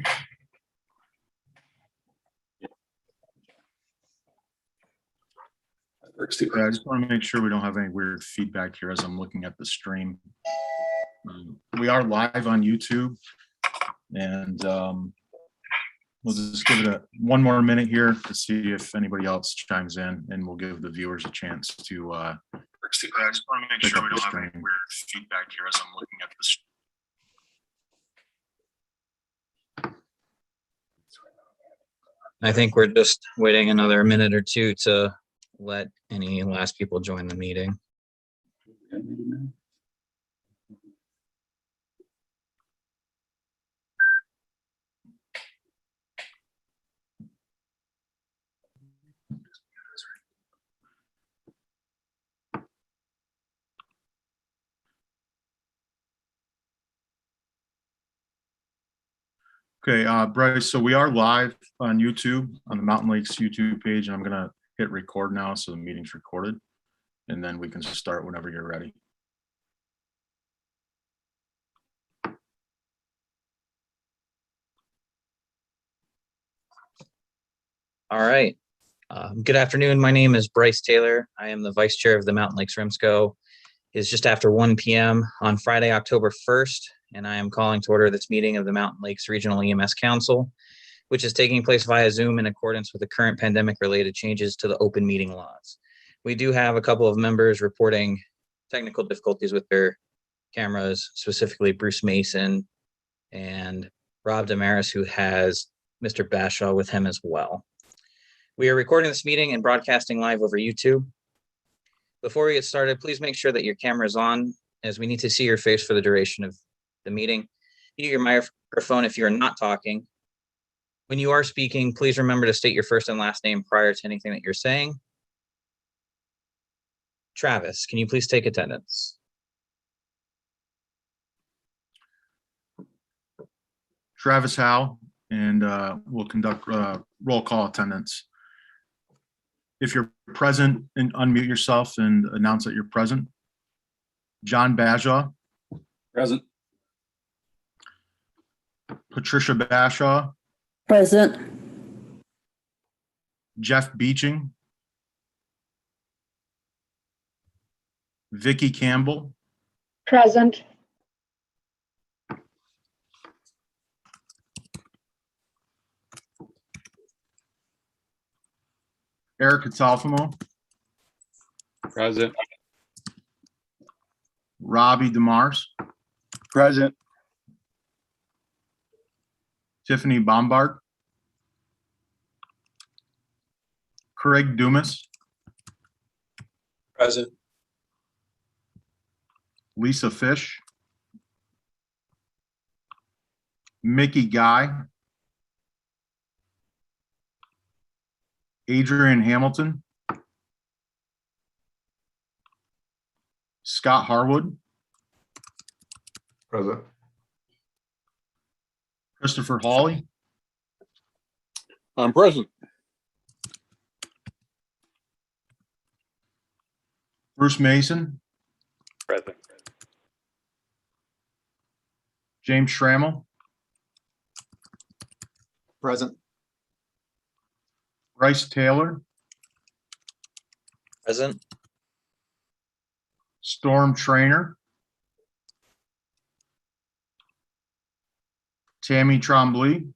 I just want to make sure we don't have any weird feedback here as I'm looking at the stream. We are live on YouTube, and we'll just give it one more minute here to see if anybody else chimes in, and we'll give the viewers a chance to. I just want to make sure we don't have any weird feedback here as I'm looking at the stream. I think we're just waiting another minute or two to let any last people join the meeting. Okay, Bryce, so we are live on YouTube, on the Mountain Lakes YouTube page, and I'm gonna hit record now, so the meeting's recorded, and then we can start whenever you're ready. All right. Good afternoon. My name is Bryce Taylor. I am the Vice Chair of the Mountain Lakes REMSCO. It's just after 1 p.m. on Friday, October 1st, and I am calling to order this meeting of the Mountain Lakes Regional EMS Council, which is taking place via Zoom in accordance with the current pandemic-related changes to the open meeting laws. We do have a couple of members reporting technical difficulties with their cameras, specifically Bruce Mason and Rob Damaris, who has Mr. Bashaw with him as well. We are recording this meeting and broadcasting live over YouTube. Before we get started, please make sure that your camera is on, as we need to see your face for the duration of the meeting. Mute your microphone if you're not talking. When you are speaking, please remember to state your first and last name prior to anything that you're saying. Travis, can you please take attendance? Travis Howe, and we'll conduct roll call attendance. If you're present, and unmute yourself and announce that you're present. John Bashaw. Present. Patricia Bashaw. Present. Jeff Beeching. Vicky Campbell. Present. Erica Talfamo. Present. Robbie DeMars. Present. Tiffany Bombard. Craig Dumas. Present. Lisa Fish. Mickey Guy. Adrian Hamilton. Scott Harwood. Present. Christopher Hawley. I'm present. Bruce Mason. Present. James Schrammel. Present. Bryce Taylor. Present. Storm Trainer. Tammy Trombley.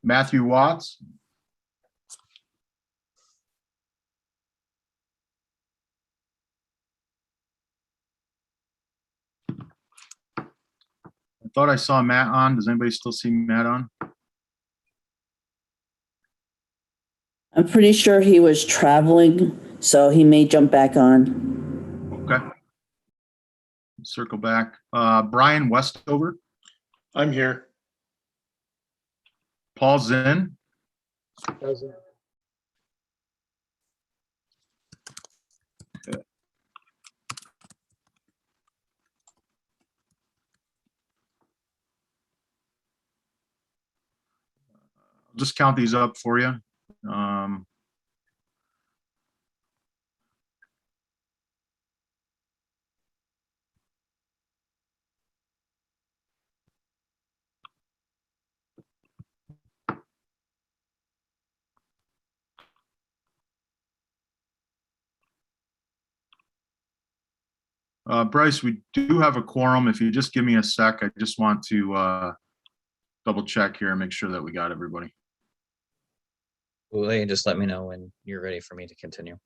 Matthew Watts. I thought I saw Matt on. Does anybody still see Matt on? I'm pretty sure he was traveling, so he may jump back on. Okay. Circle back. Brian Westover. I'm here. Paul Zinn. Present. I'll just count these up for you. Bryce, we do have a quorum. If you just give me a sec, I just want to double check here and make sure that we got everybody. Absolutely. Just let me know when you're ready for me to continue.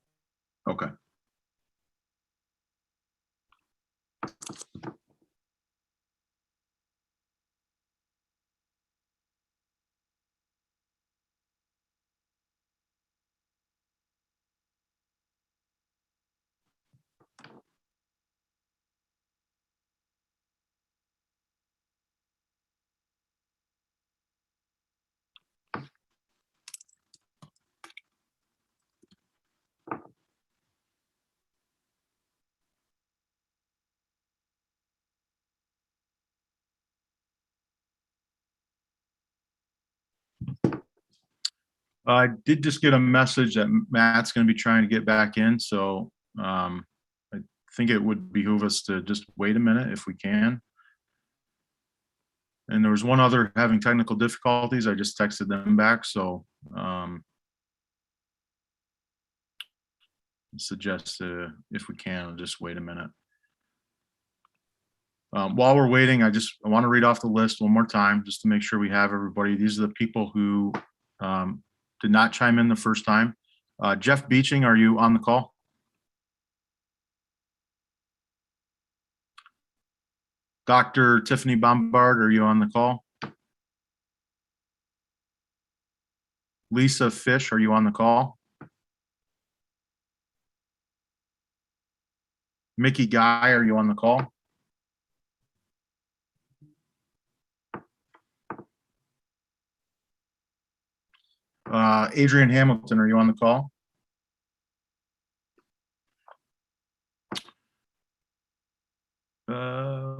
Okay. I did just get a message that Matt's going to be trying to get back in, so I think it would behoove us to just wait a minute if we can. And there was one other having technical difficulties. I just texted them back, so suggest if we can, just wait a minute. While we're waiting, I want to read off the list one more time just to make sure we have everybody. These are the people who did not chime in the first time. Jeff Beeching, are you on the call? Dr. Tiffany Bombard, are you on the call? Lisa Fish, are you on the call? Mickey Guy, are you on the call? Adrian Hamilton, are you on the call?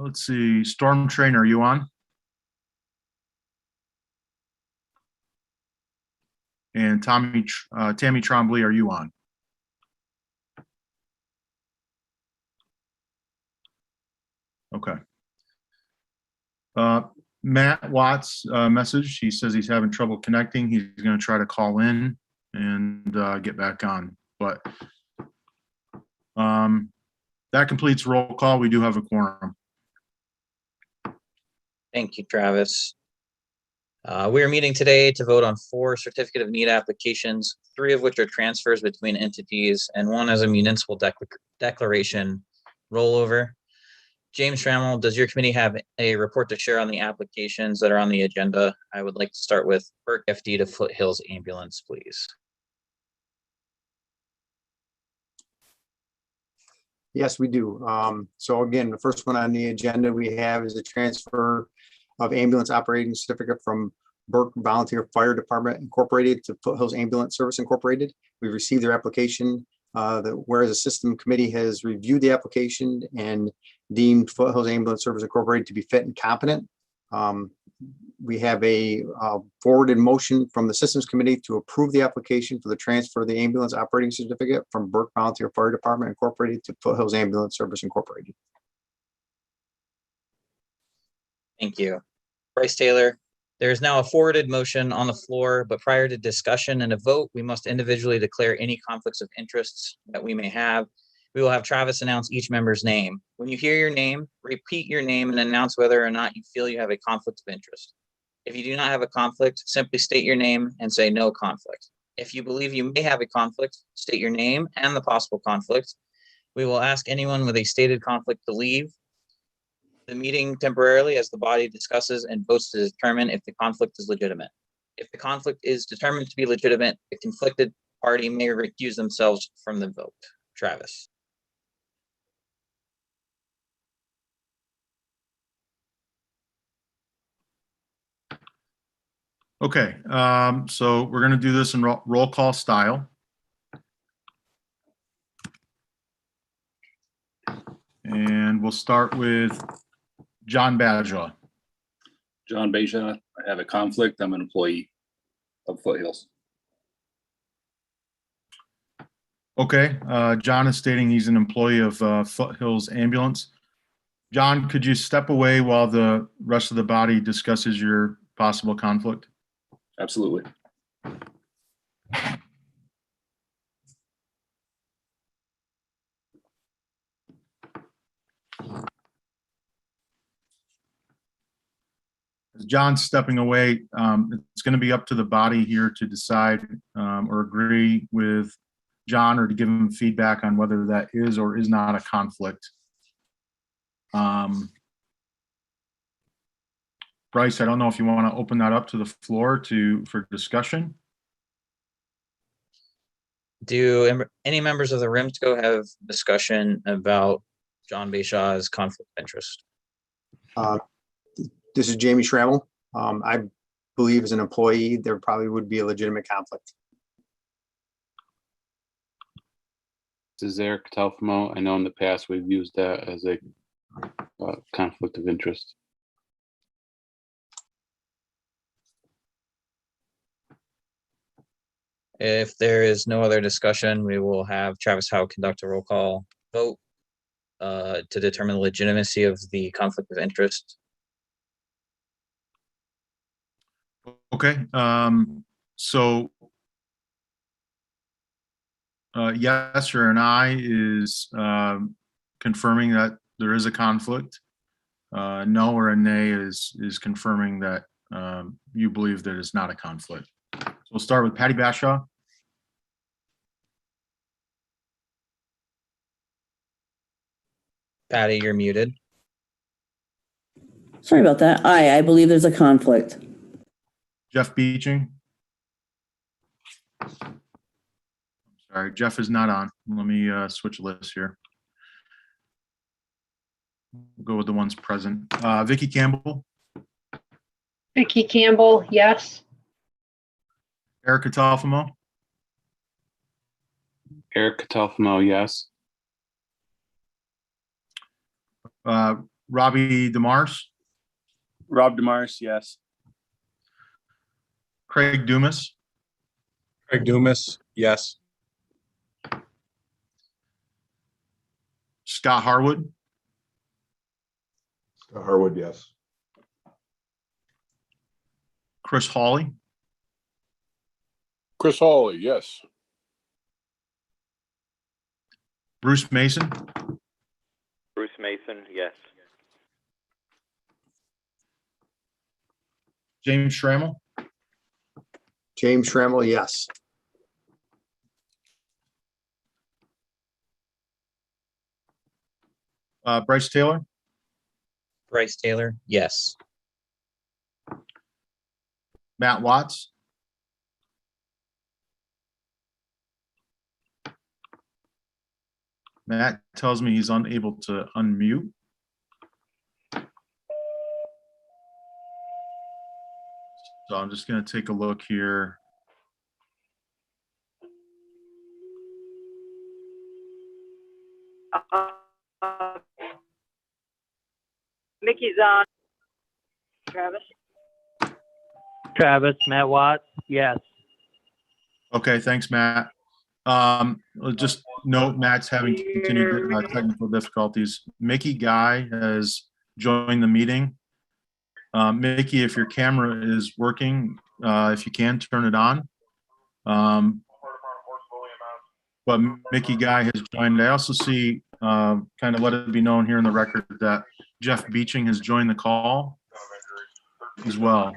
Let's see, Storm Trainer, are you on? And Tammy Trombley, are you on? Okay. Matt Watts message. He says he's having trouble connecting. He's going to try to call in and get back on. But that completes roll call. We do have a quorum. Thank you, Travis. We are meeting today to vote on 4 certificate of need applications, 3 of which are transfers between entities and 1 as a municipal declaration rollover. James Trammell, does your committee have a report to share on the applications that are on the agenda? I would like to start with Burke FD to Foothills Ambulance, please. Yes, we do. So again, the first one on the agenda we have is a transfer of ambulance operating certificate from Burke Volunteer Fire Department Incorporated to Foothills Ambulance Service Incorporated. We've received their application. Whereas the system committee has reviewed the application and deemed Foothills Ambulance Service Incorporated to be fit and competent. We have a forwarded motion from the systems committee to approve the application for the transfer of the ambulance operating certificate from Burke Volunteer Fire Department Incorporated to Foothills Ambulance Service Incorporated. Thank you. Bryce Taylor, there is now a forwarded motion on the floor, but prior to discussion and a vote, we must individually declare any conflicts of interests that we may have. We will have Travis announce each member's name. When you hear your name, repeat your name and announce whether or not you feel you have a conflict of interest. If you do not have a conflict, simply state your name and say no conflict. If you believe you may have a conflict, state your name and the possible conflict. We will ask anyone with a stated conflict to leave the meeting temporarily as the body discusses and votes to determine if the conflict is legitimate. If the conflict is determined to be legitimate, the conflicted party may recuse themselves from the vote. Travis. Okay, so we're going to do this in roll call style. And we'll start with John Badjaw. John Beja, I have a conflict. I'm an employee of Foothills. Okay, John is stating he's an employee of Foothills Ambulance. John, could you step away while the rest of the body discusses your possible conflict? Absolutely. John's stepping away. It's going to be up to the body here to decide or agree with John or to give him feedback on whether that is or is not a conflict. Bryce, I don't know if you want to open that up to the floor for discussion. Do any members of the REMSCO have discussion about John Bayshaw's conflict of interest? This is Jamie Schrammel. I believe as an employee, there probably would be a legitimate conflict. This is Eric Talfamo. I know in the past we've used that as a conflict of interest. If there is no other discussion, we will have Travis Howe conduct a roll call vote to determine the legitimacy of the conflict of interest. Okay. So yes or an aye is confirming that there is a conflict. No or a nay is confirming that you believe that it's not a conflict. So we'll start with Patty Bashaw. Patty, you're muted. Sorry about that. Aye, I believe there's a conflict. Jeff Beeching. Sorry, Jeff is not on. Let me switch lists here. We'll go with the ones present. Vicky Campbell, Vicky Campbell, yes. Erica Talfamo, Eric Talfamo, yes. Robbie DeMars, Rob Demars, yes. Craig Dumas, Craig Dumas, yes. Scott Harwood, Scott Harwood, yes. Chris Hawley, Chris Hawley, yes. Bruce Mason, Bruce Mason, yes. James Schrammel, James Schrammel, yes. Bryce Taylor, Bryce Taylor, yes. Matt Watts, Matt tells me he's unable to unmute. So I'm just going to take a look here. Mickey's on. Travis? Travis, Matt Watts, yes. Okay, thanks, Matt. Just note Matt's having continued technical difficulties. Mickey Guy has joined the meeting. Mickey, if your camera is working, if you can, turn it on. But Mickey Guy has joined. I also see, kind of let it be known here in the record that Jeff Beeching has joined the call as well.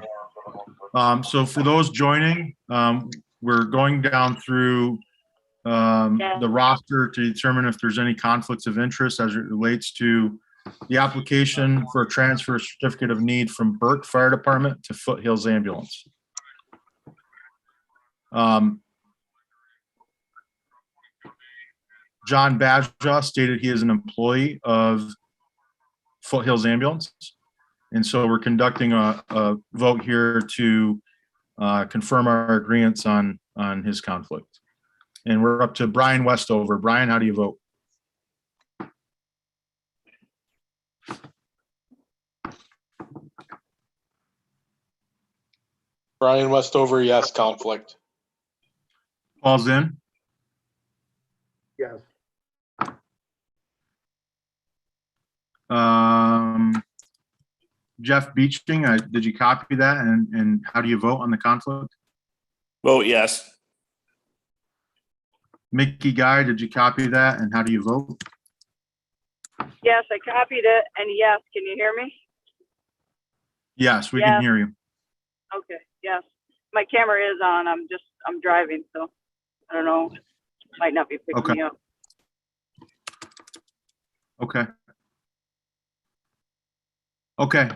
So for those joining, we're going down through the roster to determine if there's any conflicts of interest as it relates to the application for a transfer certificate of need from Burke Fire Department to Foothills Ambulance. John Bashaw stated he is an employee of Foothills Ambulance. And so we're conducting a vote here to confirm our agreements on his conflict. And we're up to Brian Westover. Brian, how do you vote? Brian Westover, yes. Conflict. Paul Zinn, Yes. Jeff Beeching, did you copy that? And how do you vote on the conflict? Vote yes. Mickey Guy, did you copy that? And how do you vote? Yes, I copied it, and yes, can you hear me? Yes, we Yeah. can hear you. Okay, yes. My camera is on. I'm driving, so I don't know. Might not be picking Okay. me up. Okay. Okay,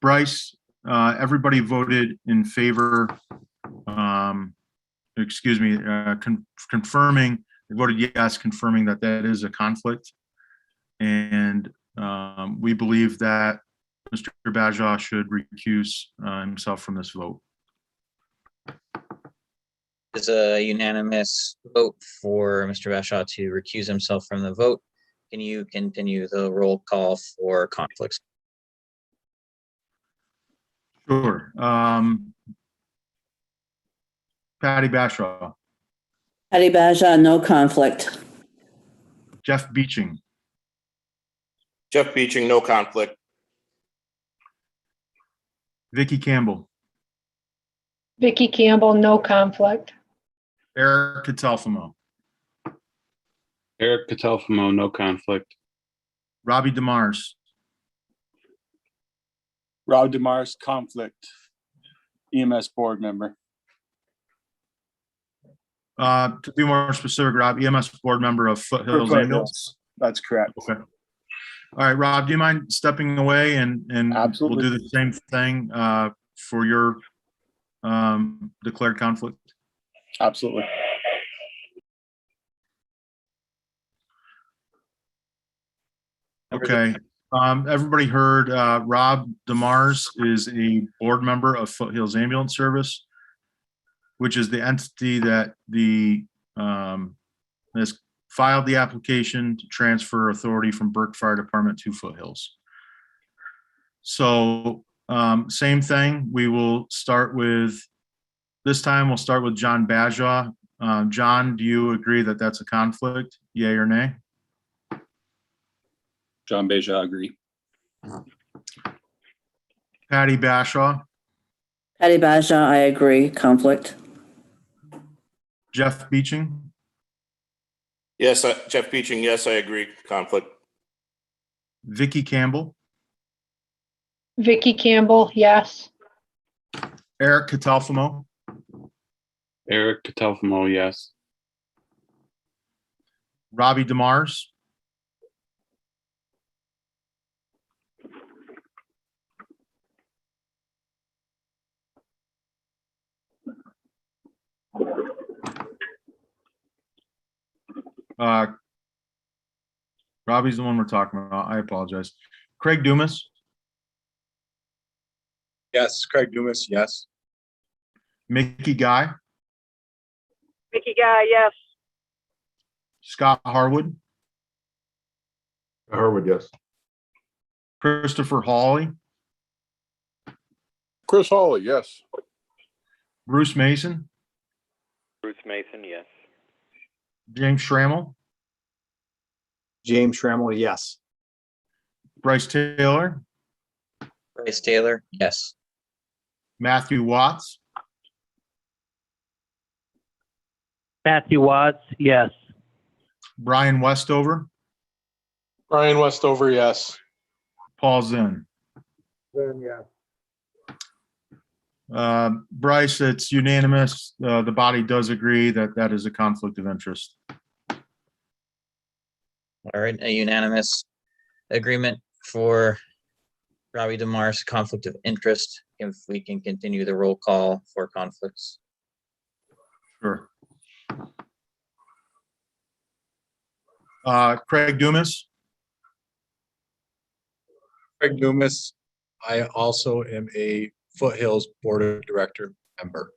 Bryce, everybody voted in favor, excuse me, confirming, they voted yes, confirming that that is a conflict. And we believe that Mr. Bajaw should recuse himself from this vote. Is a unanimous vote for Mr. Bashaw to recuse himself from the vote. Can you continue the roll call for conflicts? Sure. Patty Bashaw, Patty Baja, no conflict. Jeff Beeching, Jeff Beeching, no conflict. Vicky Campbell, Vicky Campbell, no conflict. Eric Catalfamo, Eric Catalfamo, no conflict. Robbie DeMars, Rob Demars, conflict. EMS board member. to be more specific, Rob, EMS board member of Foothills Ambulance. That's correct. Okay. All right, Rob, do you mind stepping away and Absolutely. we'll do the same thing for your declared conflict? Absolutely. Okay. Everybody heard Rob DeMars is a board member of Foothills Ambulance Service, which is the entity that has filed the application to transfer authority from Burke Fire Department to Foothills. So same thing, we will start with, this time we'll start with John Bajaw. John, do you agree that that's a conflict? Yay or nay? John Beja, agree. Patty Bashaw, Patty Baja, I agree, conflict. Jeff Beeching, Yes, Jeff Beeching, yes, I agree, conflict. Vicky Campbell, Vicky Campbell, yes. Eric Catalfamo, Eric Catalfamo, yes. Robbie DeMars, Robbie's the one we're talking about. I apologize. Craig Dumas, Yes, Craig Dumas, yes. Mickey Guy, Vicky Guy, yes. Scott Harwood, Harwood, yes. Christopher Hawley, Chris Hawley, yes. Bruce Mason, Bruce Mason, yes. James Schrammel, James Schrammel, yes. Bryce Taylor, Bryce Taylor, yes. Matthew Watts, Matthew Watts, yes. Brian Westover, Brian Westover, yes. Paul Zinn. Then, yeah. Bryce, it's unanimous. The body does agree that that is a conflict of interest. All right, a unanimous agreement for Robbie DeMars, conflict of interest. If we can continue the roll call for conflicts. Sure. Craig Dumas, Craig Dumas, I also am a Foothills Board of Director member.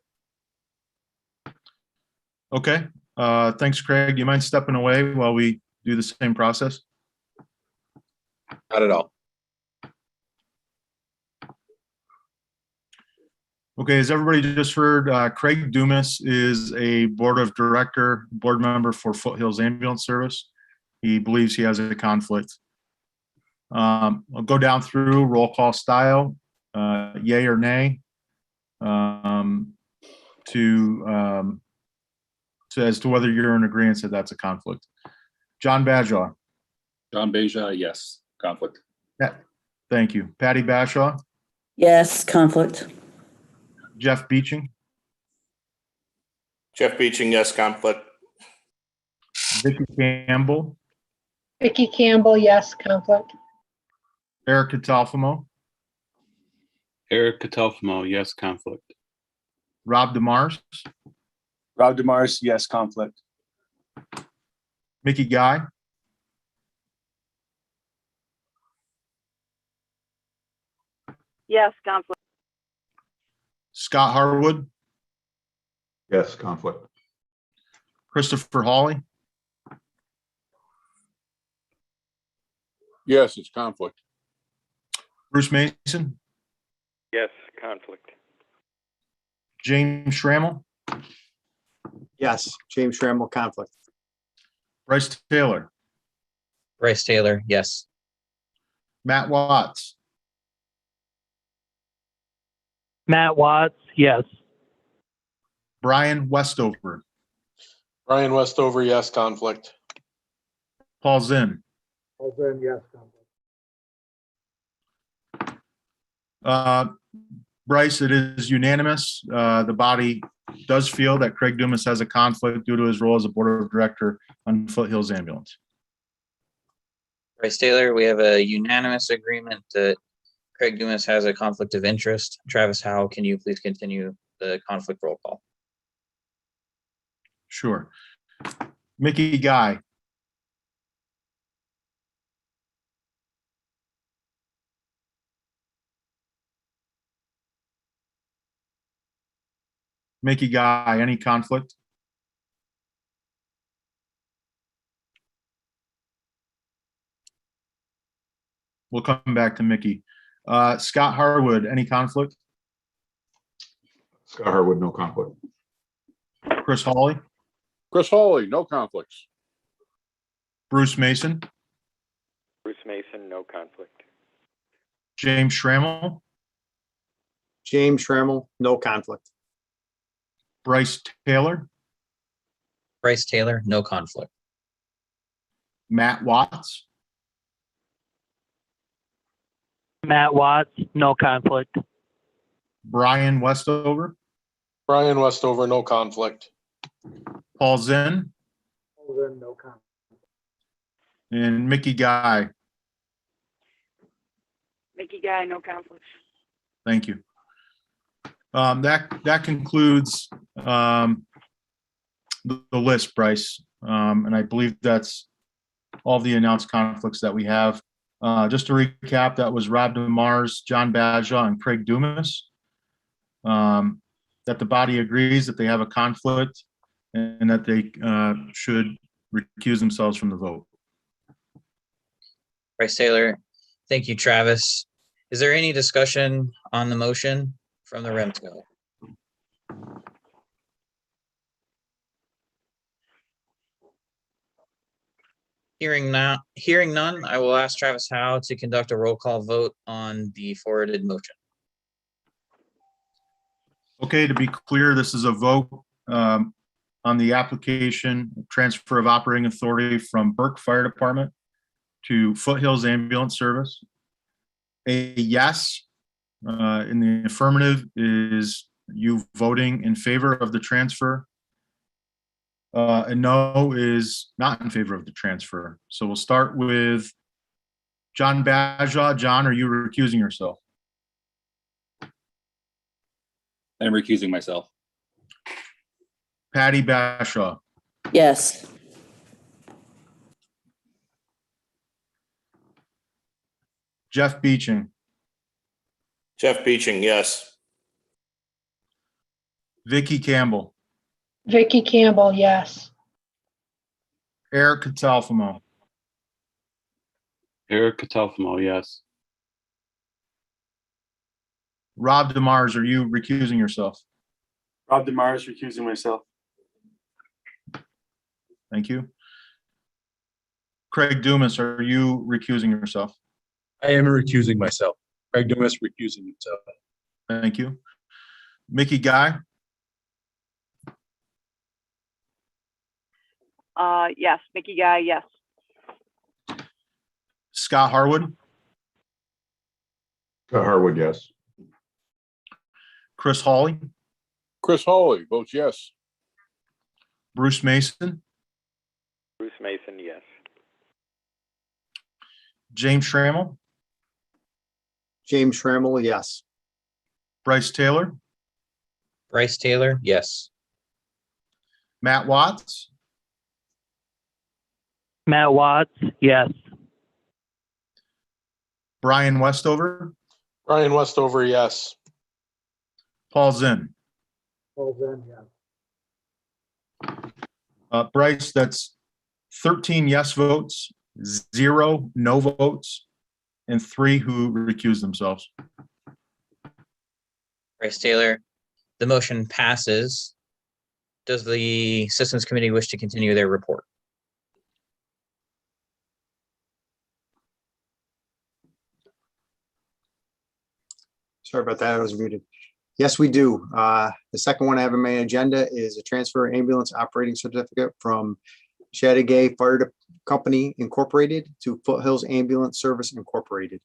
okay. Thanks, Craig. Do you mind stepping away while we do the same process? Not at all. Okay, as everybody just heard, Craig Dumas is a board member for Foothills Ambulance Service. He believes he has a conflict. I'll go down through roll call style, yay or nay, as to whether you're in agreement that that's a conflict. John Bajaw, John Beja, yes, conflict. thank you. Patty Bashaw, Yes, conflict. Jeff Beeching, Jeff Beeching, yes, conflict. Vicky Campbell, Vicky Campbell, yes, conflict. Eric Catalfamo, Eric Catalfamo, yes, conflict. Rob Demars, Rob Demars, yes, conflict. Mickey Guy, Yes, conflict. Scott Harwood, Yes, conflict. Christopher Hawley, Yes, it's conflict. Bruce Mason, Yes, conflict. James Schrammel, Yes, James Schrammel, conflict. Bryce Taylor, Bryce Taylor, yes. Matt Watts, Matt Watts, yes. Brian Westover, Brian Westover, yes, conflict. Paul Zinn. Yes, conflict. Bryce, it is unanimous. The body does feel that Craig Dumas has a conflict due to his role as a board of director on Foothills Ambulance. Bryce Taylor, we have a unanimous agreement that Craig Dumas has a conflict of interest. Travis Howe, can you please continue the conflict roll call? Sure. Mickey Guy, Mickey Guy, any conflict? We'll come back to Mickey. Scott Harwood, any conflict? Scott Harwood, no conflict. Chris Hawley, Chris Hawley, no conflicts. Bruce Mason, Bruce Mason, no conflict. James Schrammel, James Schrammel, no conflict. Bryce Taylor, Bryce Taylor, no conflict. Matt Watts, Matt Watts, no conflict. Brian Westover, Brian Westover, no conflict. Paul Zinn, No conflict. and Mickey Guy. Mickey Guy, no conflict. Thank you. That concludes the list, Bryce. And I believe that's all the announced conflicts that we have. Just to recap, that was Rob Demars, John Badjaw, and Craig Dumas. That the body agrees that they have a conflict and that they should recuse themselves from the vote. Bryce Taylor, thank you, Travis. Is there any discussion on the motion from the REMSCO? Hearing none, I will ask Travis Howe to conduct a roll call vote on the forwarded motion. Okay, to be clear, this is a vote on the application transfer of operating authority from Burke Fire Department to Foothills Ambulance Service. A yes in the affirmative is you voting in favor of the transfer. A no is not in favor of the transfer. So we'll start with John Badjaw. John, are you recusing yourself? I'm recusing myself. Patty Bashaw, Yes. Jeff Beeching, Jeff Beeching, yes. Vicky Campbell, Vicky Campbell, yes. Eric Catalfamo, Eric Catalfamo, yes. Rob Demars, are you recusing yourself? Rob Demars, recusing myself. Thank you. Craig Dumas, are you recusing yourself? I am recusing myself. Craig Dumas recusing himself. Thank you. Mickey Guy, Yes, Mickey Guy, yes. Scott Harwood, Scott Harwood, yes. Chris Hawley, Chris Hawley votes yes. Bruce Mason, Bruce Mason, yes. James Schrammel, James Schrammel, yes. Bryce Taylor, Bryce Taylor, yes. Matt Watts, Matt Watts, yes. Brian Westover, Brian Westover, yes. Paul Zinn. Bryce, that's 13 yes votes, 0 no votes, and 3 who recuse themselves. Bryce Taylor, the motion passes. Does the Systems Committee wish to continue their report? Sorry about that, I was muted. Yes, we do. The second one I have on my agenda is a transfer ambulance operating certificate from Chattagay Fire Company Incorporated to Foothills Ambulance Service Incorporated.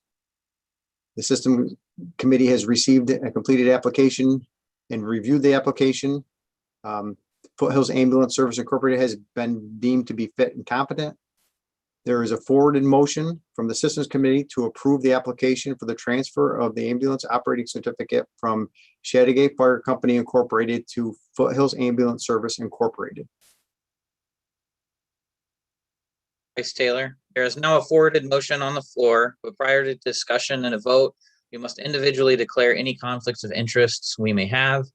The System Committee has received a completed application and reviewed the application. Foothills Ambulance Service Incorporated has been deemed to be fit and competent. There is a forwarded motion from the Systems Committee to approve the application for the transfer of the ambulance operating certificate from Chattagay Fire Company Incorporated to Foothills Ambulance Service Incorporated. Bryce Taylor, there is now a forwarded motion on the floor, but prior to discussion and a vote, we must individually declare any conflicts of interests we may have.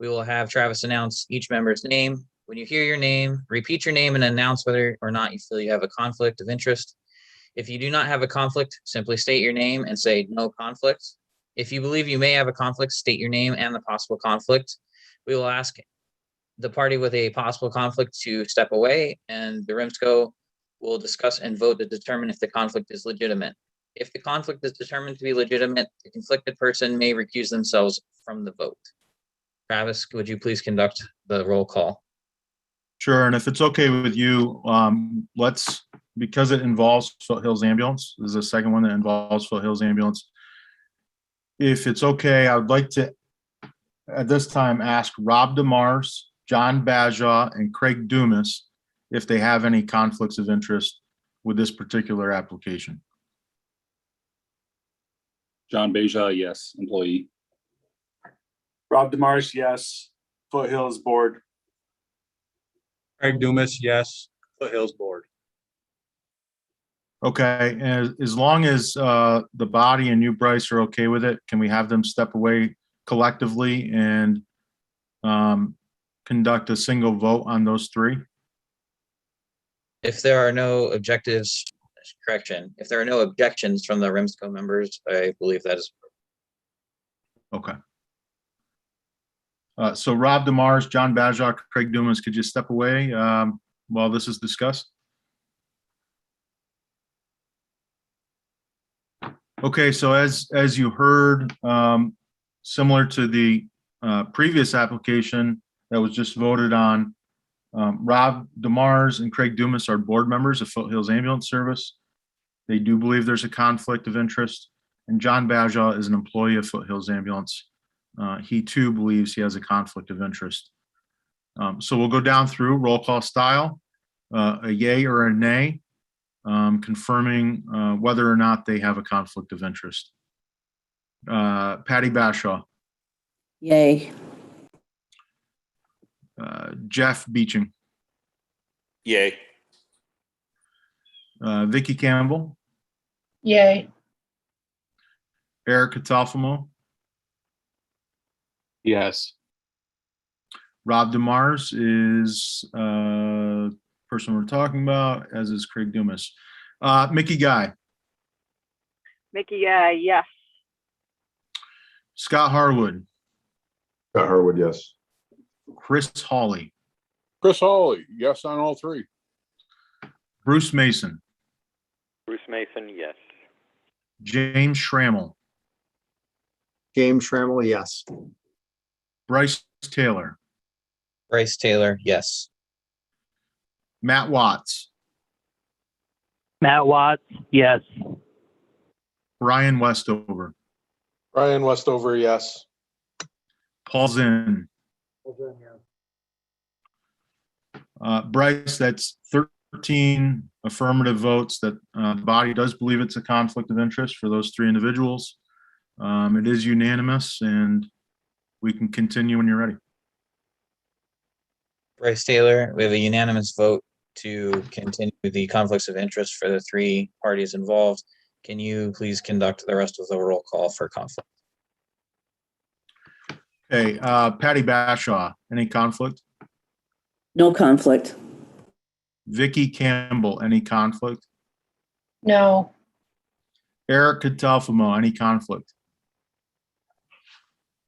We will have Travis announce each member's name. When you hear your name, repeat your name and announce whether or not you feel you have a conflict of interest. If you do not have a conflict, simply state your name and say no conflict. If you believe you may have a conflict, state your name and the possible conflict. We will ask the party with a possible conflict to step away, and the REMSCO will discuss and vote to determine if the conflict is legitimate. If the conflict is determined to be legitimate, the conflicted person may recuse themselves from the vote. Travis, would you please conduct the roll call? Sure, and if it's okay with you, because it involves Foothills Ambulance, this is the second one that involves Foothills Ambulance. If it's okay, I would like to, at this time, ask Rob DeMars, John Bajaw, and Craig Dumas if they have any conflicts of interest with this particular application. John Beja, yes, employee. Rob DeMars, yes. Foothills Board. Craig Dumas, yes. Foothills Board. Okay, and as long as the body and you, Bryce, are okay with it, can we have them step away collectively and conduct a single vote on those 3? If there are no objectives, if there are no objections from the REMSCO members, I believe that is. Okay. So Rob DeMars, John Bajaw, Craig Dumas, could you step away while this is discussed? Okay, so as you heard, similar to the previous application that was just voted on, Rob DeMars and Craig Dumas are board members of Foothills Ambulance Service. They do believe there's a conflict of interest, and John Bajaw is an employee of Foothills Ambulance. He too believes he has a conflict of interest. So we'll go down through roll call style, a yay or a nay, confirming whether or not they have a conflict of interest. Patty Bashaw. Yay. Jeff Beeching. Yay. Vicky Campbell. Yay. Eric Catalfamo. Yes. Rob DeMars is person we're talking about, as is Craig Dumas. Mickey Guy. Mickey, yes. Scott Harwood. Scott Harwood, yes. Chris Hawley. Chris Hawley, yes on all 3. Bruce Mason. Bruce Mason, yes. James Schrammel. James Schrammel, yes. Bryce Taylor. Bryce Taylor, yes. Matt Watts. Matt Watts, yes. Brian Westover. Brian Westover, yes. Paul Zinn. Bryce, that's 13 affirmative votes that the body does believe it's a conflict of interest for those three individuals. It is unanimous, and we can continue when you're ready. Bryce Taylor, we have a unanimous vote to continue the conflicts of interest for the three parties involved. Can you please conduct the rest of the roll call for conflict? Okay, Patty Bashaw, any conflict? No conflict. Vicky Campbell, any conflict? No. Eric Catalfamo, any conflict?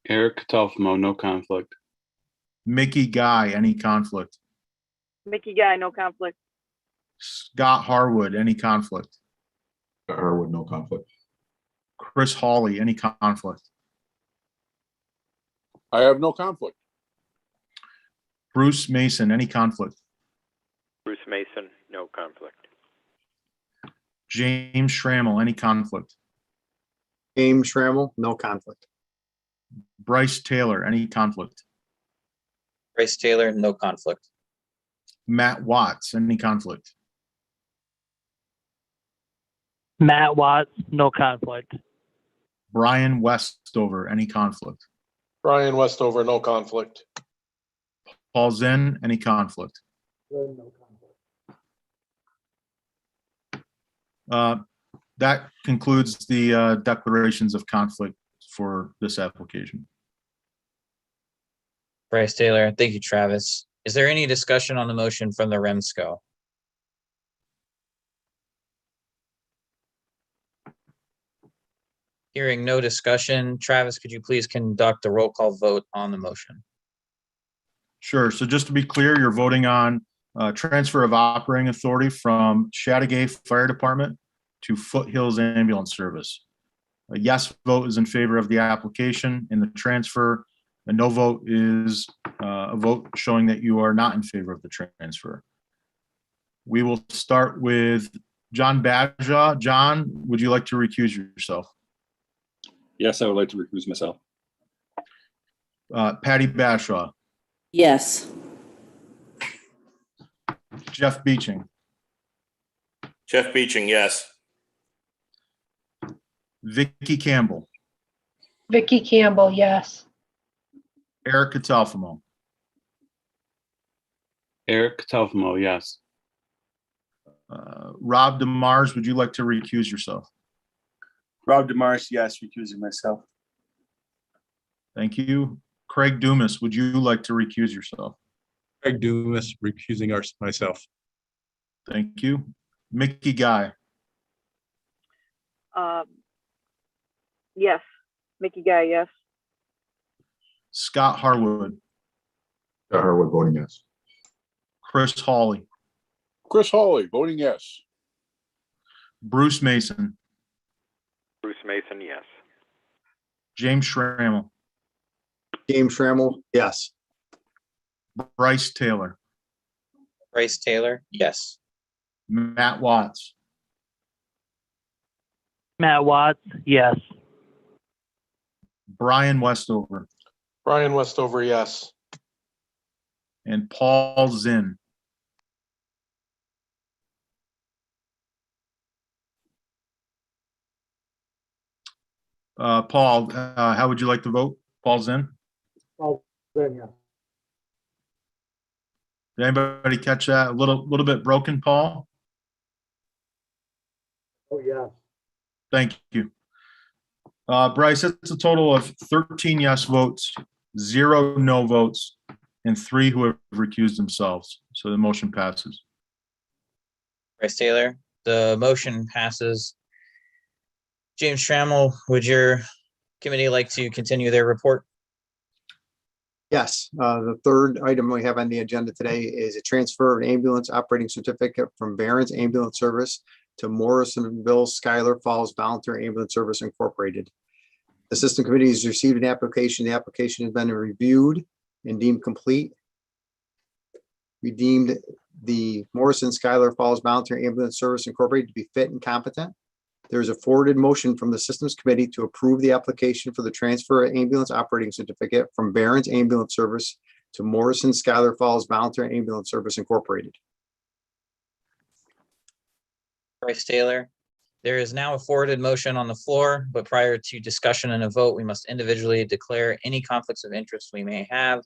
Eric Catalfamo, no conflict. Mickey Guy, any conflict? Mickey Guy, no conflict. Scott Harwood, any conflict? Scott Harwood, no conflict. Chris Hawley, any conflict? I have no conflict. Bruce Mason, any conflict? Bruce Mason, no conflict. James Schrammel, any conflict? James Schrammel, no conflict. Bryce Taylor, any conflict? Bryce Taylor, no conflict. Matt Watts, any conflict? Matt Watts, no conflict. Brian Westover, any conflict? Brian Westover, no conflict. Paul Zinn, any conflict? That concludes the declarations of conflict for this application. Bryce Taylor, thank you, Travis. Is there any discussion on the motion from the REMSCO? Hearing no discussion, Travis, could you please conduct a roll call vote on the motion? Sure. So just to be clear, you're voting on transfer of operating authority from Chattagay Fire Department to Foothills Ambulance Service. A yes vote is in favor of the application and the transfer. A no vote is a vote showing that you are not in favor of the transfer. We will start with John Badjaw. John, would you like to recuse yourself? Yes, I would like to recuse myself. Patty Bashaw, Yes. Jeff Beeching, Jeff Beeching, yes. Vicky Campbell, Vicky Campbell, yes. Eric Catalfamo, Eric Catalfamo, yes. Rob DeMars, would you like to recuse yourself? Rob DeMars, yes, recusing myself. Thank you. Craig Dumas, would you like to recuse yourself? Craig Dumas, recusing myself. Thank you. Mickey Guy, Yes. Mickey Guy, yes. Scott Harwood, Scott Harwood, voting yes. Chris Hawley, Chris Hawley, voting yes. Bruce Mason, Bruce Mason, yes. James Schrammel, James Schrammel, yes. Bryce Taylor, Bryce Taylor, yes. Matt Watts, Matt Watts, yes. Brian Westover, Brian Westover, yes. and Paul Zinn. Paul, how would you like to vote? Paul Zinn? Did anybody catch that? A little bit broken, Paul? Oh, yeah. Thank you. Bryce, it's a total of 13 yes votes, 0 no votes, and 3 who have recused themselves. So the motion passes. Bryce Taylor, the motion passes. James Schrammel, would your committee like to continue their report? Yes, the third item we have on the agenda today is a transfer of an ambulance operating certificate from Barron's Ambulance Service to Morrisonville Schuyler Falls Volunteer Ambulance Service Incorporated. The system committee has received an application. The application has been reviewed and deemed complete. We deemed the Morrison Schuyler Falls Volunteer Ambulance Service Incorporated to be fit and competent. There's a forwarded motion from the Systems Committee to approve the application for the transfer of ambulance operating certificate from Barron's Ambulance Service to Morrison Schuyler Falls Voluntary Ambulance Service Incorporated. Bryce Taylor. There is now a forwarded motion on the floor, but prior to discussion and a vote, we must individually declare any conflicts of interest we may have.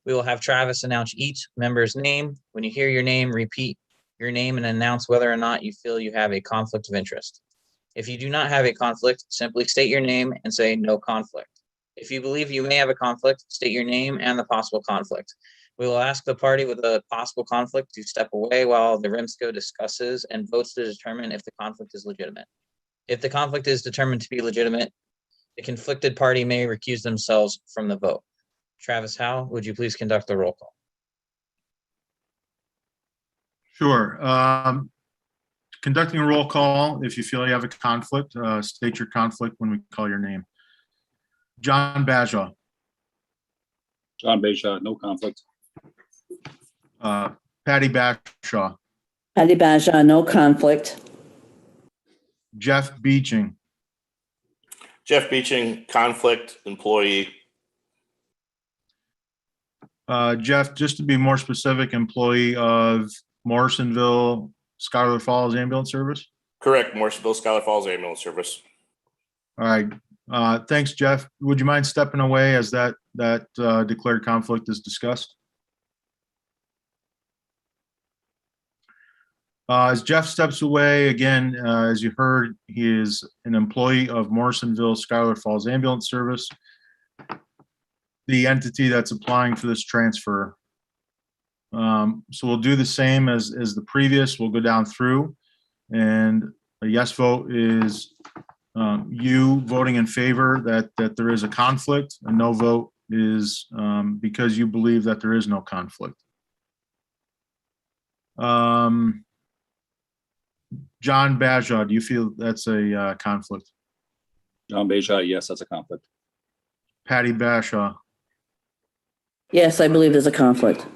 We will have Travis announce each member's name. When you hear your name, repeat your name and announce whether or not you feel you have a conflict of interest. If you do not have a conflict, simply state your name and say no conflict. If you believe you may have a conflict, state your name and the possible conflict. We will ask the party with a possible conflict to step away while the REMSCO discusses and votes to determine if the conflict is legitimate. If the conflict is determined to be legitimate, the conflicted party may recuse themselves from the vote. Travis Howe, would you please conduct the roll call? Sure. Conducting a roll call, if you feel you have a conflict, state your conflict when we call your name. John Baja, John Bashaw, no conflict. Patty Bashaw, Patty Baja, no conflict. Jeff Beeching, Jeff Beeching, conflict, employee. Jeff, just to be more specific, employee of Morrisonville Schuyler Falls Ambulance Service. Correct, Morrisonville Schuyler Falls Ambulance Service. All right. Thanks, Jeff. Would you mind stepping away as that declared conflict is discussed? As Jeff steps away, again, as you heard, he is an employee of Morrisonville Schuyler Falls Ambulance Service, the entity that's applying for this transfer. So we'll do the same as the previous. We'll go down through, and a yes vote is you voting in favor that there is a conflict. A no vote is because you believe that there is no conflict. John Baja, do you feel that's a conflict? John Bashaw, yes, that's a conflict. Patty Bashaw, Yes, I believe there's a conflict.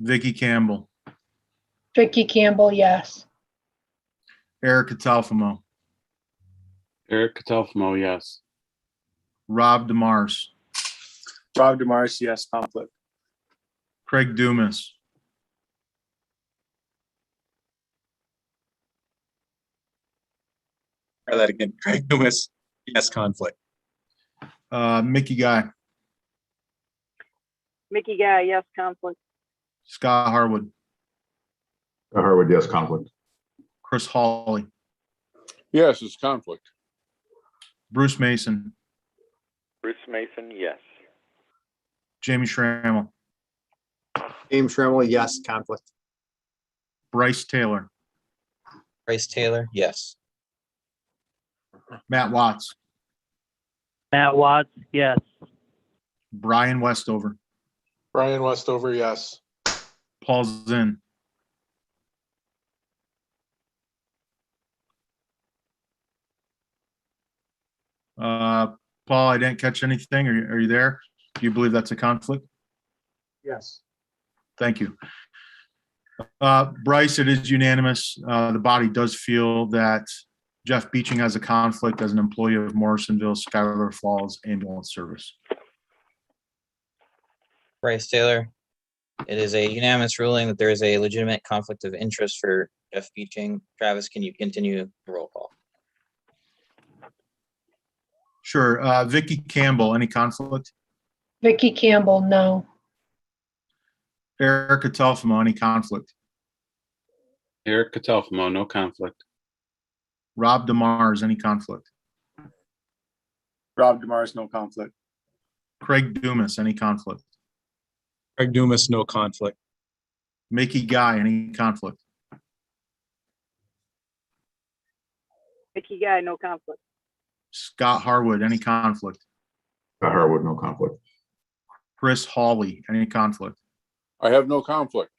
Vicky Campbell, Vicky Campbell, yes. Eric Catalfamo, Eric Catalfamo, yes. Rob DeMars, Rob DeMars, yes, conflict. Craig Dumas, Try that again. Craig Dumas, yes, conflict. Mickey Guy, Mickey Guy, yes, conflict. Scott Harwood, Harwood, yes, conflict. Chris Hawley, Yes, it's conflict. Bruce Mason, Bruce Mason, yes. Jamie Schrammel, James Schrammel, yes, conflict. Bryce Taylor, Bryce Taylor, yes. Matt Watts, Matt Watts, yes. Brian Westover, Brian Westover, yes. Paul Zinn, Paul, I didn't catch anything. Are you there? Do you believe that's a conflict? Yes. Thank you. Bryce, it is unanimous. The body does feel that Jeff Beeching has a conflict as an employee of Morrisonville Schuyler Falls Ambulance Service. Bryce Taylor. It is a unanimous ruling that there is a legitimate conflict of interest for Jeff Beeching. Travis, can you continue the roll call? Sure. Vicky Campbell, any conflict? Vicky Campbell, no. Eric Catalfamo, any conflict? Eric Catalfamo, no conflict. Rob DeMars, any conflict? Rob DeMars, no conflict. Craig Dumas, any conflict? Craig Dumas, no conflict. Mickey Guy, any conflict? Mickey Guy, no conflict. Scott Harwood, any conflict? Harwood, no conflict. Chris Hawley, any conflict? I have no conflict.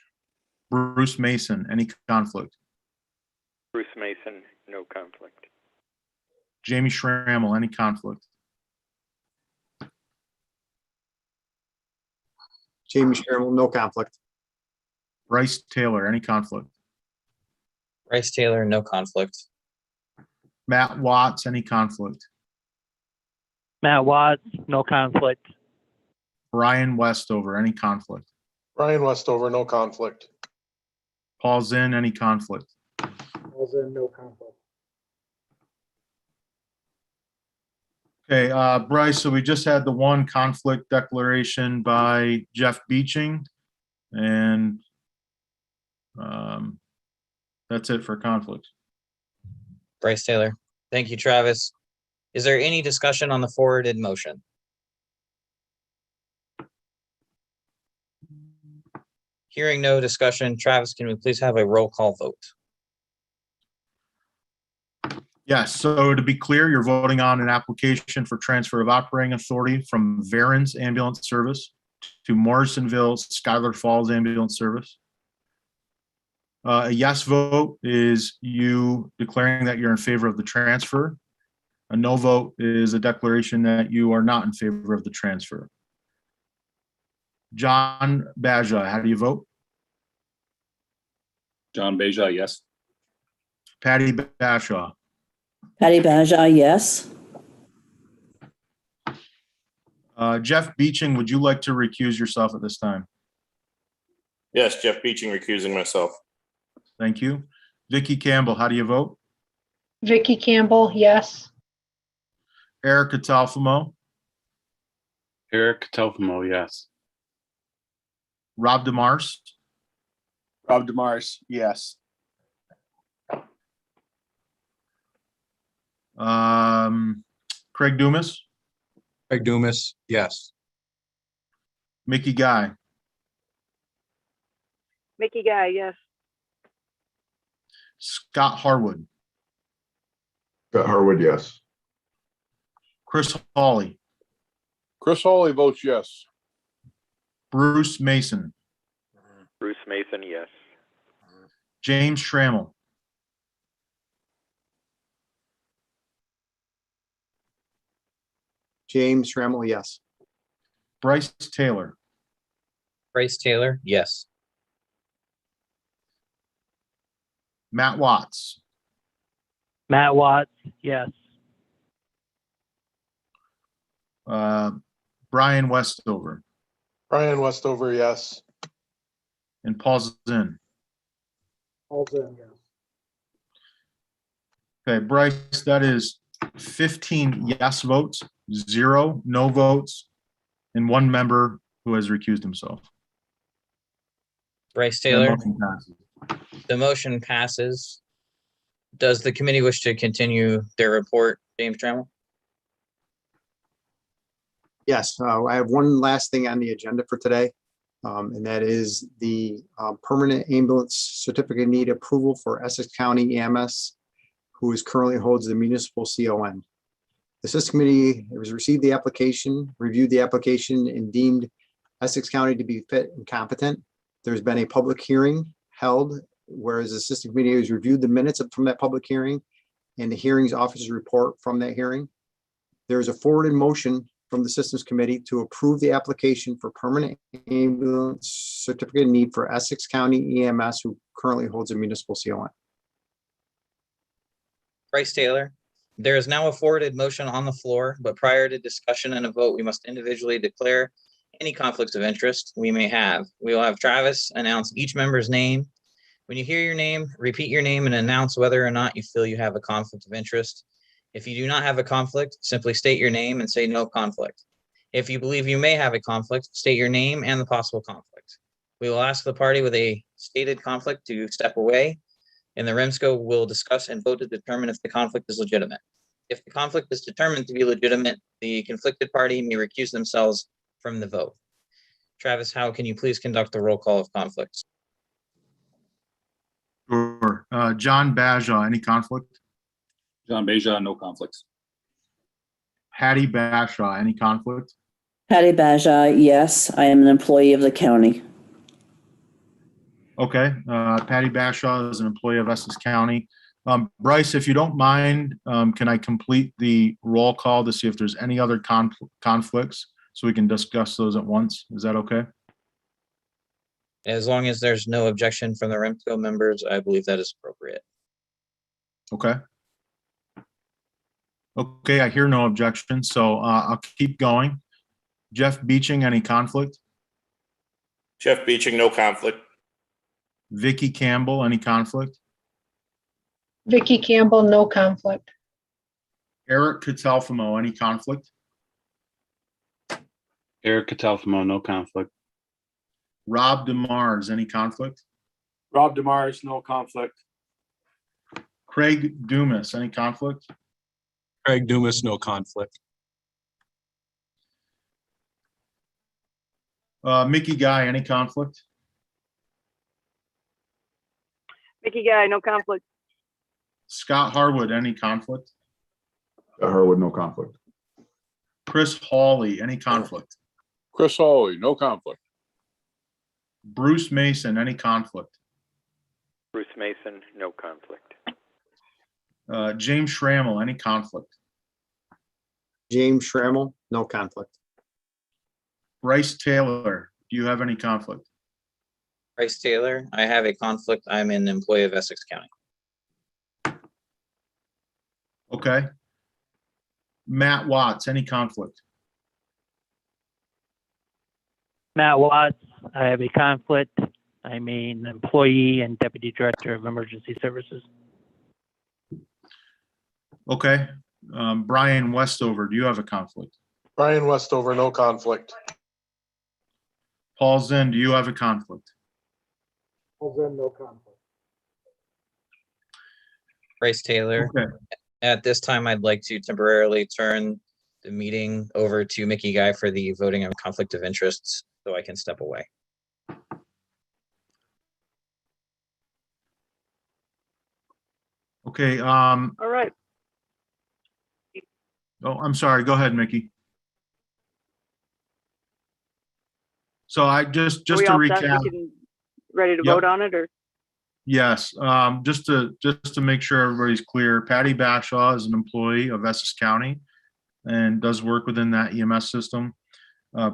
Bruce Mason, any conflict? Bruce Mason, no conflict. Jamie Schrammel, any conflict? Jamie Schrammel, no conflict. Bryce Taylor, any conflict? Bryce Taylor, no conflict. Matt Watts, any conflict? Matt Watts, no conflict. Brian Westover, any conflict? Brian Westover, no conflict. Paul Zinn, any conflict? No conflict. Okay, Bryce, so we just had the one conflict declaration by Jeff Beeching, and that's it for conflict. Bryce Taylor. Thank you, Travis. Is there any discussion on the forwarded motion? Hearing no discussion, Travis, can we please have a roll call vote? Yes, so to be clear, you're voting on an application for transfer of operating authority from Varen's Ambulance Service to Morrisonville Schuyler Falls Ambulance Service. A yes vote is you declaring that you're in favor of the transfer. A no vote is a declaration that you are not in favor of the transfer. John Baja, how do you vote? John Beja, yes. Patty Bashaw, Patty Baja, yes. Jeff Beeching, would you like to recuse yourself at this time? Yes, Jeff Beeching recusing myself. Thank you. Vicky Campbell, how do you vote? Vicky Campbell, yes. Erica Talfamo, Eric Telfamo, yes. Rob DeMars, Rob DeMars, yes. Craig Dumas, Craig Dumas, yes. Mickey Guy, Mickey Guy, yes. Scott Harwood, Scott Harwood, yes. Chris Hawley, Chris Hawley votes yes. Bruce Mason, Bruce Mason, yes. James Schrammel, James Schrammel, yes. Bryce Taylor, Bryce Taylor, yes. Matt Watts, Matt Watts, yes. Brian Westover, Brian Westover, yes. and Paul Zinn. Also, yes. Okay, Bryce, that is 15 yes votes, 0 no votes, and 1 member who has recused himself. Bryce That Taylor, motion passes. the motion passes. Does the committee wish to continue their report, James Trammell? Yes, I have one last thing on the agenda for today, and that is the permanent ambulance certificate need approval for Essex County EMS, who is currently holds the municipal CON. The system committee has received the application, reviewed the application, and deemed Essex County to be fit and competent. There's been a public hearing held, whereas the system committee has reviewed the minutes from that public hearing and the hearings officer's report from that hearing. There is a forwarded motion from the systems committee to approve the application for permanent ambulance certificate of need for Essex County EMS, who currently holds a municipal CON. Bryce Taylor, there is now a forwarded motion on the floor, but prior to discussion and a vote, we must individually declare any conflicts of interest we may have. We will have Travis announce each member's name. When you hear your name, repeat your name and announce whether or not you feel you have a conflict of interest. If you do not have a conflict, simply state your name and say no conflict. If you believe you may have a conflict, state your name and the possible conflict. We will ask the party with a stated conflict to step away, and the REMSCO will discuss and vote to determine if the conflict is legitimate. If the conflict is determined to be legitimate, the conflicted party may recuse themselves from the vote. Travis, how can you please conduct the roll call of conflicts? Sure. John Baja, any conflict? John Beja, no conflicts. Patty Bashaw, any conflict? Patty Baja, yes. I am an employee of the county. Okay, Patty Bashaw is an employee of Essex County. Bryce, if you don't mind, can I complete the roll call to see if there's any other conflicts so we can discuss those at once? Is that okay? As long as there's no objection from the REMSCO members, I believe that is appropriate. Okay. Okay, I hear no objection, so I'll keep going. Jeff Beeching, any conflict? Jeff Beeching, no conflict. Vicky Campbell, any conflict? Vicky Campbell, no conflict. Eric Catalfamo, any conflict? Eric Catalfamo, no conflict. Rob DeMars, any conflict? Rob DeMars, no conflict. Craig Dumas, any conflict? Craig Dumas, no conflict. Mickey Guy, any conflict? Mickey Guy, no conflict. Scott Harwood, any conflict? Harwood, no conflict. Chris Hawley, any conflict? Chris Hawley, no conflict. Bruce Mason, any conflict? Bruce Mason, no conflict. James Schrammel, any conflict? James Schrammel, no conflict. Bryce Taylor, do you have any conflict? Bryce Taylor, I have a conflict. I'm an employee of Essex County. Okay. Matt Watts, any conflict? Matt Watts, I have a conflict. I'm an employee and Deputy Director of Emergency Services. Okay. Brian Westover, do you have a conflict? Brian Westover, no conflict. Paul Zinn, do you have a conflict? Paul Zinn, no conflict. Bryce Taylor. Okay. At this time, I'd like to temporarily turn the meeting over to Mickey Guy for the voting on conflict of interests, so I can step away. Okay. All right. Oh, I'm sorry. Go ahead, Mickey. So I just Are we to all set? recap. We can ready to Yep. vote on it, or Yes, just to make sure everybody's clear, Patty Bashaw is an employee of Essex County and does work within that EMS system.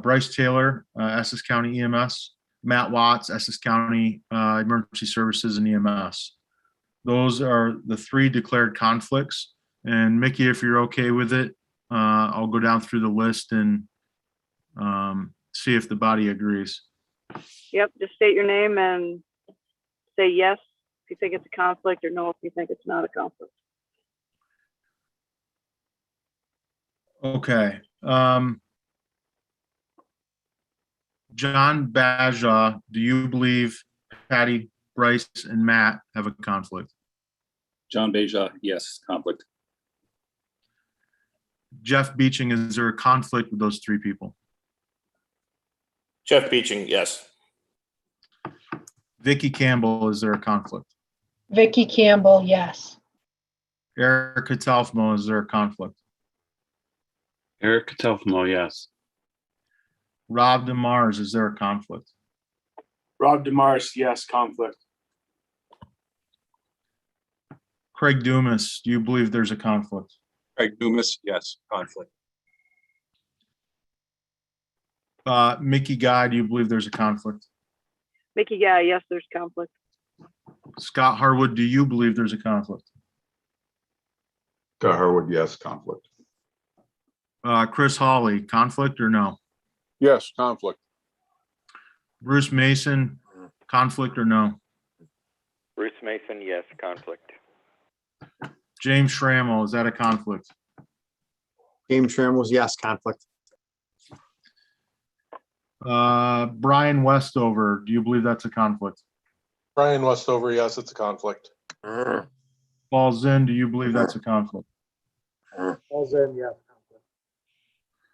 Bryce Taylor, Essex County EMS. Matt Watts, Essex County Emergency Services and EMS. Those are the 3 declared conflicts. And Mickey, if you're okay with it, I'll go down through the list and see if the body agrees. yep, just state your name and say yes if you think it's a conflict, or no if you think it's not a conflict. Okay. John Baja, do you believe Patty, Bryce, and Matt have a conflict? John Beja, yes, conflict. Jeff Beeching, is there a conflict with those 3 people? Jeff Beeching, yes. Vicky Campbell, is there a conflict? Vicky Campbell, yes. Eric Catalfamo, is there a conflict? Eric Catalfamo, yes. Rob DeMars, is there a conflict? Rob DeMars, yes, conflict. Craig Dumas, do you believe there's a conflict? Craig Dumas, yes, conflict. Mickey Guy, do you believe there's a conflict? Mickey Guy, yes, there's conflict. Scott Harwood, do you believe there's a conflict? Scott Harwood, yes, conflict. Chris Hawley, conflict or no? Yes, conflict. Bruce Mason, conflict or no? Bruce Mason, yes, conflict. James Schrammel, is that a conflict? James Schrammel's yes, conflict. Brian Westover, do you believe that's a conflict? Brian Westover, yes, it's a conflict. Paul Zinn, do you believe that's a conflict? Paul Zinn, yes,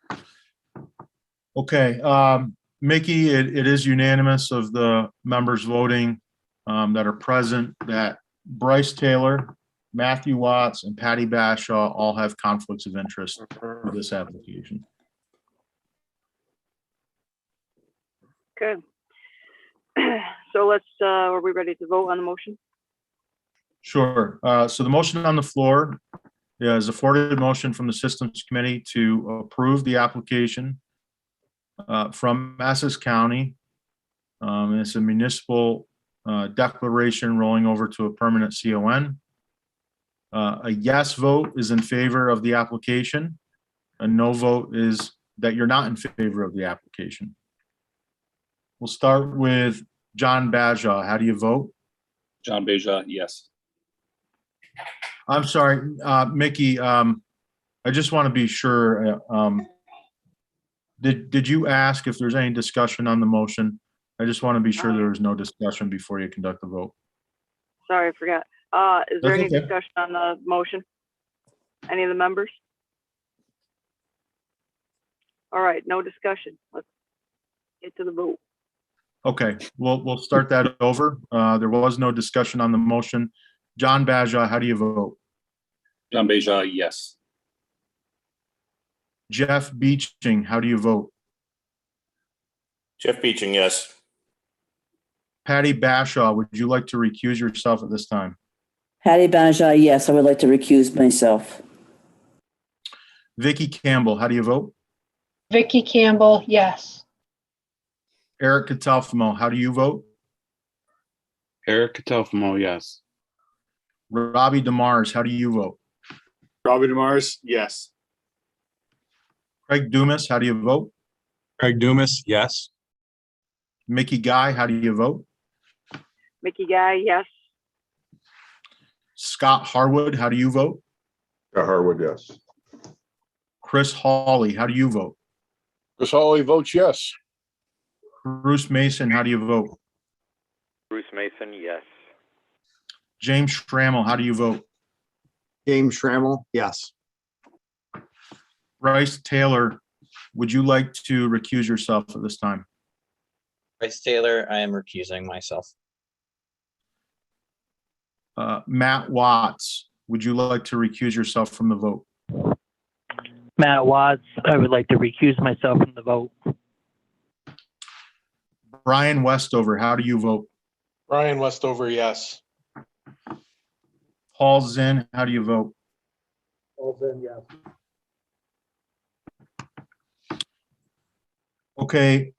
conflict. Okay, Mickey, it is unanimous of the members voting that are present that Bryce Taylor, Matthew Watts, and Patty Bashaw all have conflicts of interest with this application. Okay. So let's, are we ready to vote on the motion? Sure. So the motion on the floor is a forwarded motion from the Systems Committee to approve the application from Essex County. It's a municipal declaration rolling over to a permanent CON. A yes vote is in favor of the application. A no vote is that you're not in favor of the application. We'll start with John Baja. How do you vote? John Beja, yes. I'm sorry, Mickey, I just want to be sure. Did you ask if there's any discussion on the motion? I just want to be sure there was no discussion before you conduct the vote. Sorry, I forgot. Is there That's any okay. discussion on the motion? Any of the members? All right, no discussion. Let's get to the vote. Okay, we'll start that over. There was no discussion on the motion. John Baja, how do you vote? John Beja, yes. Jeff Beeching, how do you vote? Jeff Beeching, yes. Patty Bashaw, would you like to recuse yourself at this time? Patty Baja, yes, I would like to recuse myself. Vicky Campbell, how do you vote? Vicky Campbell, yes. Eric Catalfamo, how do you vote? Eric Catalfamo, yes. Robbie DeMars, how do you vote? Robbie Demars, yes. Craig Dumas, how do you vote? Craig Dumas, yes. Mickey Guy, how do you vote? Mickey Guy, yes. Scott Harwood, how do you vote? Scott Harwood, yes. Chris Hawley, how do you vote? Chris Hawley votes yes. Bruce Mason, how do you vote? Bruce Mason, yes. James Schrammel, how do you vote? James Schrammel, yes. Bryce Taylor, would you like to recuse yourself at this time? Bryce Taylor, I am recusing myself. Matt Watts, would you like to recuse yourself from the vote? Matt Watts, I would like to recuse myself from the vote. Brian Westover, how do you vote? Brian Westover, yes. Paul Zinn, how do you vote? Olson, yes. Okay,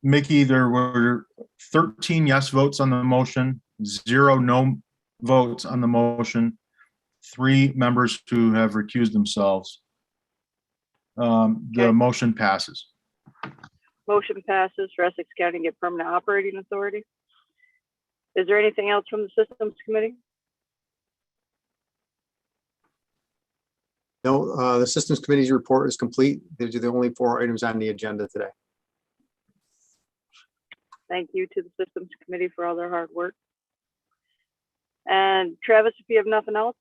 Mickey, there were 13 yes votes on the motion, 0 no votes on the motion, 3 members who have recused themselves. The Okay. motion passes. Motion passes for Essex County to get permanent operating authority. Is there anything else from the Systems Committee? No, the Systems Committee's report is complete. These are the only 4 items on the agenda today. Thank you to the Systems Committee for all their hard work. And Travis, if you have nothing else?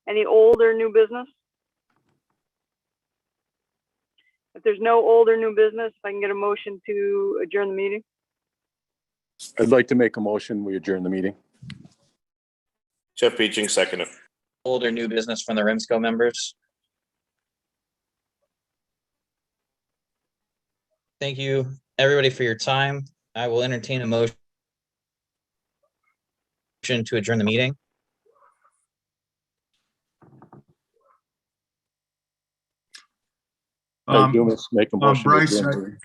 Any old or new business? If there's no old or new business, if I can get a motion to adjourn the meeting? I'd like to make a motion. We adjourn the meeting. Jeff Beeching, second it. Old or new business from the REMSCO members? Thank you, everybody, for your time. I will entertain a motion to adjourn the meeting. Make a motion. to Bryce, adjourn the meeting.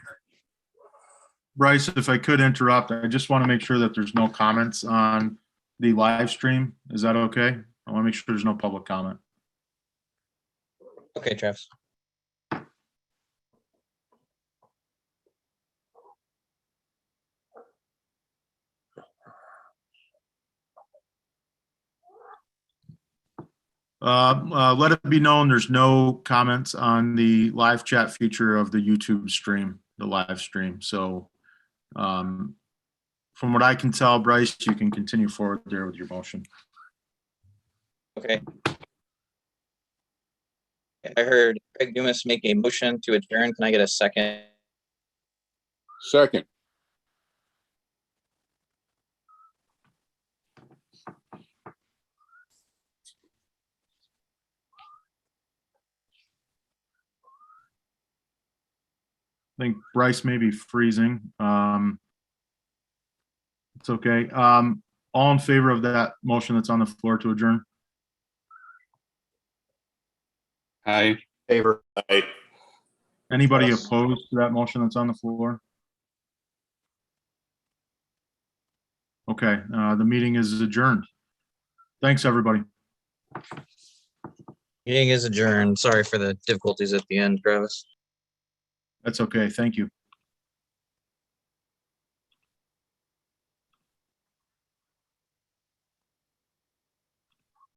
Bryce, if I could interrupt, I just want to make sure that there's no comments on the live stream. Is that okay? I want to make sure there's no public comment. Okay, Travis. Let it be known there's no comments on the live chat feature of the YouTube stream, the live stream. So from what I can tell, Bryce, you can continue forward there with your motion. Okay. I heard Craig Dumas make a motion to adjourn. Can I get a second? Second. I think Bryce may be freezing. It's okay. All in favor of that motion that's on the floor to adjourn? Aye. Favor. Aye. Anybody Yes. opposed to that motion that's on the floor? Okay, the meeting is adjourned. Thanks, everybody. Meeting is adjourned. Sorry for the difficulties at the end, Travis. That's okay. Thank you.